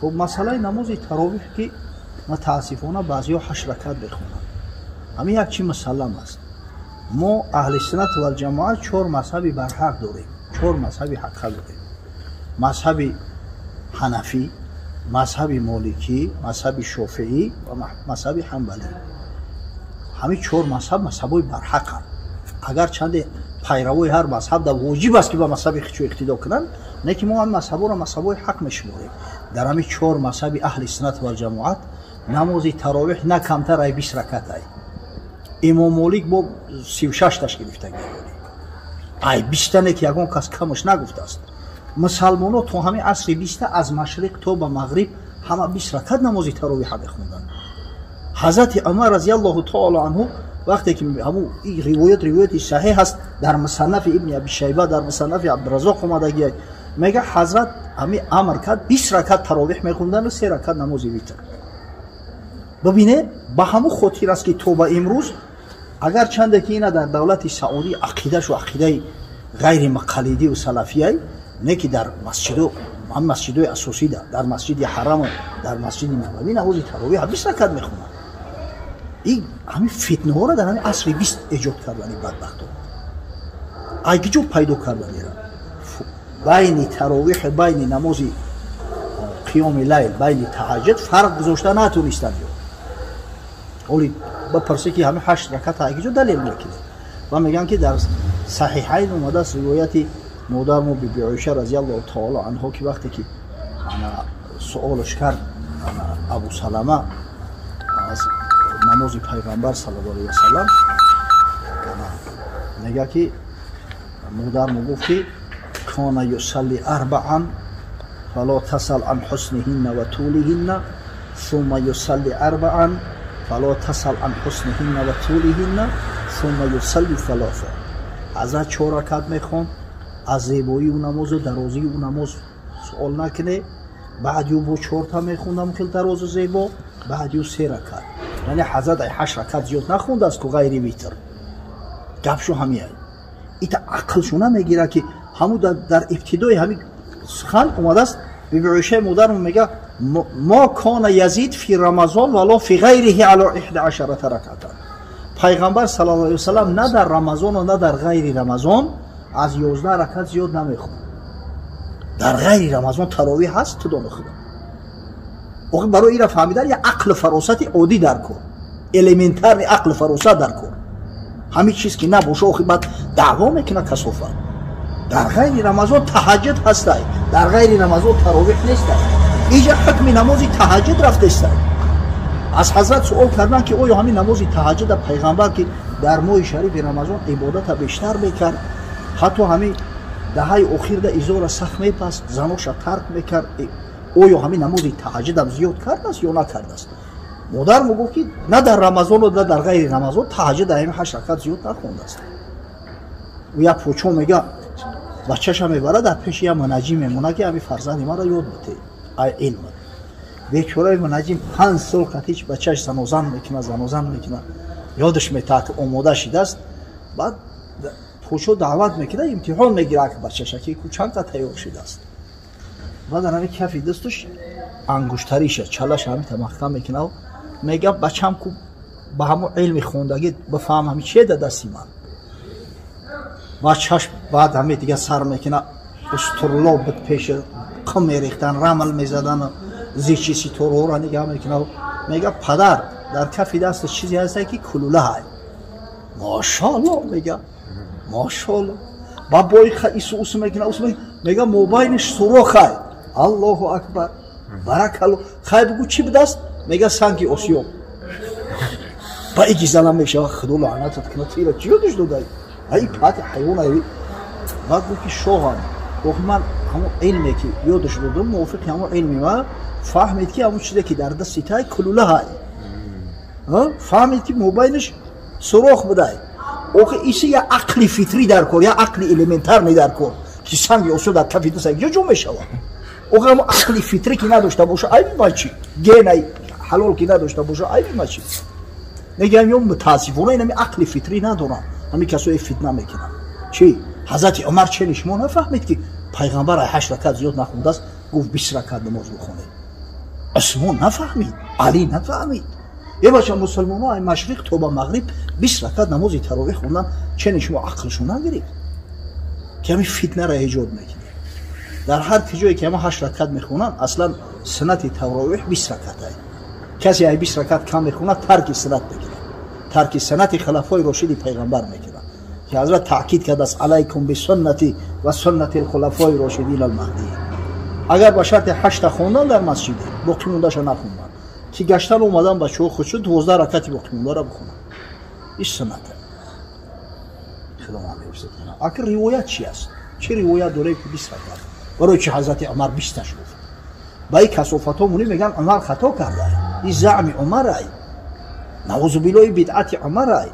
خب مسئله نماز تراویح که متاسفانه بعضی‌ها 8 رکعت بخونن. همین یک چی مسلم است. ما اهل سنت و الجماعت 4 مذهبی برحق داریم. 4 مذهبی حق داریم. مذهب حنفی، مذهب مالکی، مذهب شافعی و مذهب حنبلی. همین 4 مذهب‌های برحقند. اگر چند پیروای هر مذهب در واجب است که با مذهب خودشون اقتدا کنند، نه که ما هم مذهب‌ها را مذهب‌های حق می‌شماریم. در همین 4 مذهب اهل سنت و الجماعت نماز تراویح نه کمتر از 20 رکعت است. امام مالک با 36 تاش گرفته ای 20 تا که یگان کس کمش نگفته است. مسلمان‌ها تو همین عصر 20 از مشرق تا به مغرب همه 20 رکعت نماز تراویح بخوندند. حضرت عمر رضی الله تعالی عنه وقتی که همون روایت صحیح است در مصنف ابن ابی شیبه، در مصنف عبدالرزاق اومدگی، میگه حضرت همین امر کرد 20 رکعت تراویح میخوندن و 3 رکعت نماز ویتر. ببینه با همون خاطر است که تو با امروز اگر چند که اینا در دولت سعودی عقیده‌ش و عقیده غیر مقلدی و سلفیه، نه که در مسجد هم مسجدهای اساسی در مسجد حرم، در مسجد نبوی نماز تراویح 20 رکعت میخونن. این همین فتنه ها را در همین عصر 20 ایجاد کردن بدبختو. اگه جو پیدا کردن بین تراویح، بین نماز قیام لیل، بین تهجد فرق گذاشته نتونستن. اولی بپرسه که همین 8 رکعت اگه جو دلیل میکنه و میگن که در صحیحین اومده است روایت مادر ما بی عایشه رضی الله تعالی عنها که وقتی که سوالش کرد ابو سلمه از نماز پیغمبر صلی الله علیه و سلم، میگه که مادر ما گفت که کان یصلی 4 فلا تسل عن حسنهن و طولهن ثم یصلی 4 فلا تسل عن حسنهن و طولهن ثم یصلی 3. از 4 رکعت میخوان، از زیبایی اون نماز و درازی اون نماز سوال نکنه. بعد یو با 4 تا میخوندم خیلی دراز و زیبا، بعد یو 3 رکعت. یعنی حضرت 8 رکعت زیاد نخونده است که غیر ویتر. گپشو همیه. ایتا عقلشون میگیره که همون در ابتدای همین سخن اومده است. بی عایشه مادرم میگه ما کان یزید فی رمضان ولا فی غیره علی 11 رکعت. پیغمبر صلی الله علیه و سلم نه در رمضان و نه در غیر رمضان از 11 رکعت زیاد نمیخونه. در غیر رمضان تراویح هست تو دونه خدا. اوه برای این را فهمیدن یه عقل فراست عادی در کن، الیمنتار عقل فراست در کن. همین چیز که نباشه اوه بعد دعوا میکنه کسافت. در غیر رمضان تهجد هست، در غیر رمضان تراویح نیست. اینجا حکم نماز تهجد رفته است. از حضرت سوال کردن که اوه همین نماز تهجد پیغمبر که در ماه شریف رمضان عبادت بیشتر میکرد، حتی همین دهه اخیر ده ازار سخت میپس زنوش ترک میکرد، اوه همین نماز تهجد هم زیاد کرد است یا نکرد است. مادر میگفت که نه در رمضان و نه در غیر رمضان تهجد همین 8 رکعت زیاد نخونده است. و یک پوچو میگه بچه‌ش میبره در پیش یه منجم میمونه که همین فرزند ما را یاد بده علم. بیچاره منجم 5 سال هیچ بچه‌ش زنوزن میکنه یادش میاد که آماده شده است. بعد پوچو دعوت میکنه امتحان میگیره که بچه‌ش که چند تا تیار شده است. بعد همین کف دستش انگشتریشه چالش همین محکم میکنه و میگه بچه‌م کو با همون علم خوندگی بفهم همین چیه در دستی من. بچه‌ش بعد همین دیگه سر میکنه استرلو بد پیش قم میریختن، رمل میزدن، زیچی سی طور را نگاه میکنه. میگه پدر در کف دست چیزی هست که کلوله های. ماشاءالله میگه ماشاءالله. با بای خیس میکنه میگه موبایلش سوراخه. الله اکبر بارک الله. خیلی بگو چی بود است؟ میگه سنگ آسیاب. با اینکه زنم میشه خدا لعنتت کنه تیره چی یادش داده؟ ای پات حیوان ای. بعد گفت شوهر گفت من همون علمی که یادش دادم موافق همون علمی ما فهمید که همون چیزی که در دست تای کلوله های. فهمید که موبایلش سوراخ بوده. اوه ایسی یا عقلی فطری در کار یا عقلی الیمنتار می در کار که سنگ آسیاب در کف دست یا جو میشه. اوه همون عقلی فطری که نداشته باشه ای بچی گینای حلال که نداشته باشه ای بچی. میگم یوم متاسفانه اینمی عقلی فطری ندارن. همین کسایی فتنه میکنن. چی؟ حضرت عمر چه شما نفهمید که پیغمبر 8 رکعت زیاد نخونده است، گفت 20 رکعت نماز بخونه. عثمان نفهمید، علی نفهمید. یه بچه مسلمان ها مشرق تا با مغرب 20 رکعت نماز تراویح خوندن، چه شما عقلشون نگیرید که همین فتنه را ایجاد میکنه. در هر جایی که ما 8 رکعت میخونن اصلا سنت تراویح 20 رکعت است. کسی ای 20 رکعت کم میخونه ترک سنت میکنه، ترک سنت خلفای راشدی پیغمبر میکنه که حضرت تاکید کرده است علیکم بسنتی و سنت الخلفای راشدین المهدیین. اگر با شرط 8 خوندن در مسجد باقی موندهش نخوندن که گشتن اومدن بچه‌ها خودشون 12 رکعت باقی مونده را بخونن، این سنت خدا ما حفظ کنه. اگر روایت چی است؟ چه روایت داره که 20 رکعت برای چه حضرت عمر 20 تا شد؟ با این کسافت‌ها مونی میگن عمر خطا کرده، این زعم عمر ای، نعوذ بالله بدعت عمر ای.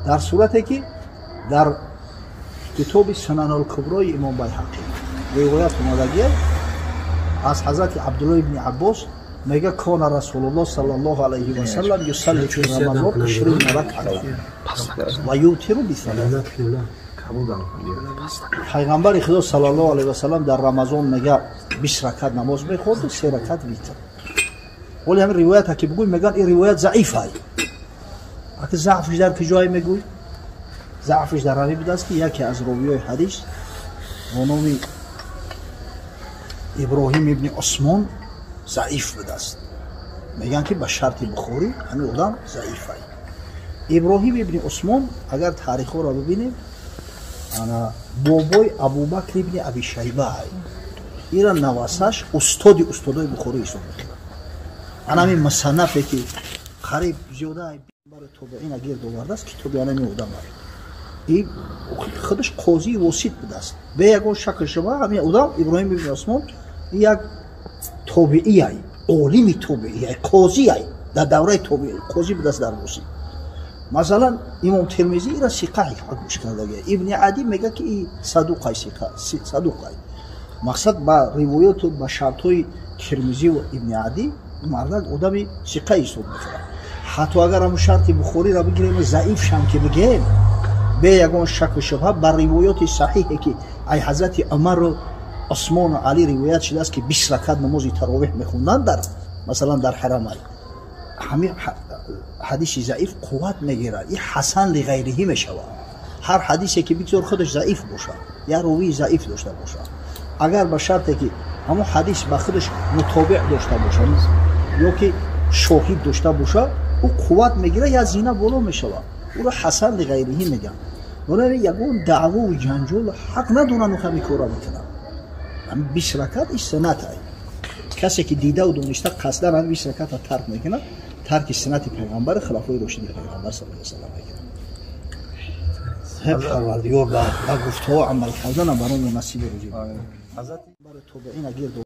در صورتی که در کتاب سنن الکبری امام بیهقی روایت اومده از حضرت عبدالله ابن عباس میگه کان رسول الله صلی الله علیه و سلم یصلی فی رمضان 20 رکعت و یوتر بثلاث. پیغمبر خدا صلی الله علیه و سلم در رمضان میگه 20 رکعت نماز میخورد و 3 رکعت ویتر. ولی همین روایت که بگوی میگن این روایت ضعیفه. اگه ضعفش در کجای میگوی؟ ضعفش در همین بوده است که یکی از راویای حدیث به نام ابراهیم ابن عثمان ضعیف بوده است. میگن که به شرط بخاری همین آدم ضعیفه. ابراهیم ابن عثمان اگر تاریخ را ببینیم انا بابای ابوبکر ابن ابی شیبه ایران نواسش استادای بخاری است. انا همین مصنفی که قریب زیاده برای تابعین گرد آورده است کتاب همین آدم این خودش قاضی واسط بوده است. به یگان شک شما همین آدم ابراهیم ابن عثمان یک تابعی است، عالم تابعی است، قاضی است، در دوره تابعی قاضی بوده است در واسط. مثلا امام ترمذی را ثقه گوش کرده. ابن عدی میگه که این صدوق است، صدوق است. مقصد با روایات و با شرطهای ترمذی و ابن عدی مرد آدم ثقه است. حتی اگر هم شرط بخاری را بگیریم ضعیف شم که بگیم به یگان شک و شبهه بر روایات صحیحه که ای حضرت عمر و عثمان و علی روایت شده است که 20 رکعت نماز تراویح میخوندن در مثلا در حرمین. همین حدیث ضعیف قوت میگیره، این حسن لغیره میشود. هر حدیثی که بگذار خودش ضعیف باشه یا راوی ضعیف داشته باشه، اگر به شرطی که همون حدیث با خودش مطابق داشته باشه یا که شاهد داشته باشه او قوت میگیره یا زینه بالا میشود، او را حسن لغیره میگن. ولی یگون دعوا و جنجال حق ندونن همین کارا میکنن. هم 20 رکعت سنت است. کسی که دیده و دونسته قصدا هم 20 رکعت ترک میکنه، ترک سنت پیغمبر خلفای راشدین پیغمبر صلی الله علیه و سلم میکنه. هب پروردگار با گفته‌ها عمل کردن برای نصیب روزی. حضرت برای توبه این